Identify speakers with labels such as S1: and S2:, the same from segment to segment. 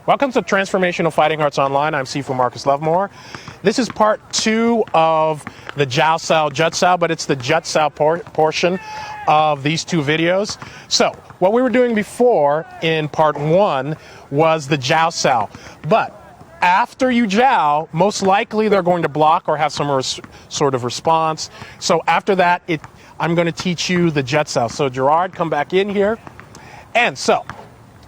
S1: Welcome to Transformational Fighting Arts Online. I'm Sifu Marcus Lovemore. This is part 2 of the Jao Sao, Jut Sao, but it's the Jut Sao portion of these 2 videos. So, what we were doing before in part 1 was the Jao Sao. But after you Jao, most likely they're going to block or have some sort of response. So after that, I'm going to teach you the Jut Sao. So Gerard, come back in here. And so,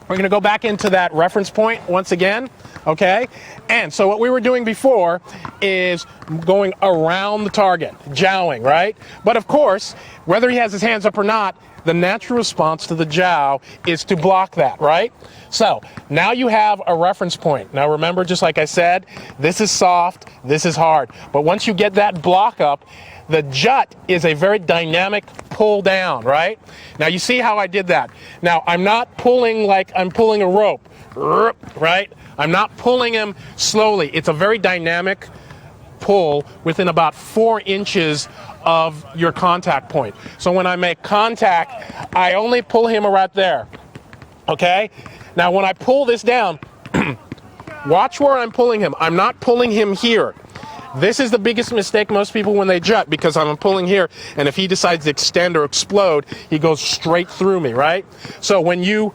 S1: we're going to go back into that reference point once again, okay? And so what we were doing before is going around the target, Jaoing, right? But of course, whether he has his hands up or not, the natural response to the Jao is to block that, right? So now you have a reference point. Now remember, just like I said, this is soft, this is hard. But once you get that block up, the Jut is a very dynamic pull down, right? Now you see how I did that. Now I'm not pulling like I'm pulling a rope, right? I'm not pulling him slowly. It's a very dynamic pull within about 4 inches of your contact point. So when I make contact, I only pull him right there, okay? Now when I pull this down, watch where I'm pulling him. I'm not pulling him here. This is the biggest mistake most people when they jut, because I'm pulling here, and if he decides to extend or explode, he goes straight through me, right? So when you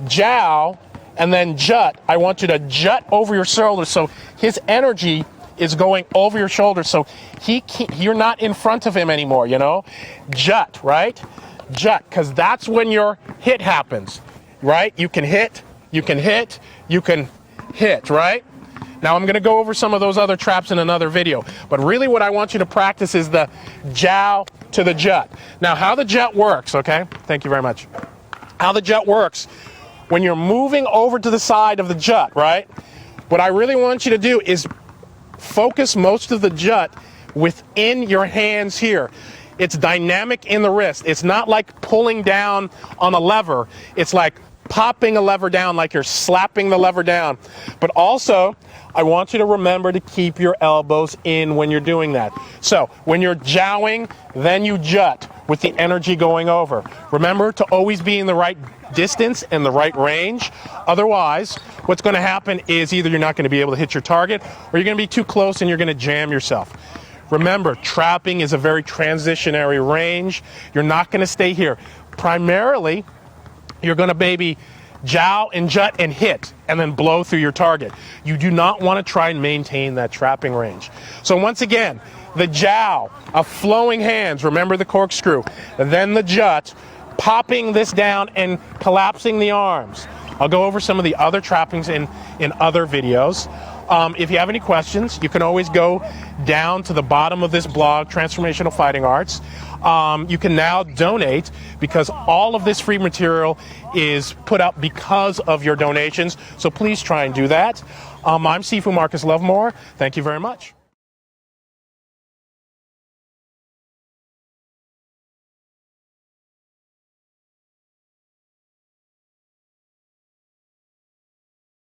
S1: Jao and then jut, I want you to jut over your shoulder so his energy is going over your shoulder, so you're not in front of him anymore, you know? Jut, right? Jut, because that's when your hit happens, right? You can hit, you can hit, you can hit, right? Now I'm going to go over some of those other traps in another video, but really what I want you to practice is the Jao to the jut. Now how the jut works, okay? Thank you very much. How the jut works, when you're moving over to the side of the jut, right? What I really want you to do is focus most of the jut within your hands here. It's dynamic in the wrist. It's not like pulling down on a lever. It's like popping a lever down, like you're slapping the lever down. But also, I want you to remember to keep your elbows in when you're doing that. So, when you're Jaoing, then you jut with the energy going over. Remember to always be in the right distance and the right range. Otherwise, what's going to happen is either you're not going to be able to hit your target, or you're going to be too close and you're going to jam yourself. Remember, trapping is a very transitionary range. You're not going to stay here. Primarily, you're going to maybe Jao and jut and hit and then blow through your target. You do not want to try and maintain that trapping range. So once again, the Jao of flowing hands, remember the corkscrew, then the jut, popping this down and collapsing the arms. I'll go over some of the other trappings in other videos. If you have any questions, you can always go down to the bottom of this blog, Transformational Fighting Arts. You can now donate, because all of this free material is put up because of your donations. So please try and do that. I'm Sifu Marcus Lovemore. Thank you very much.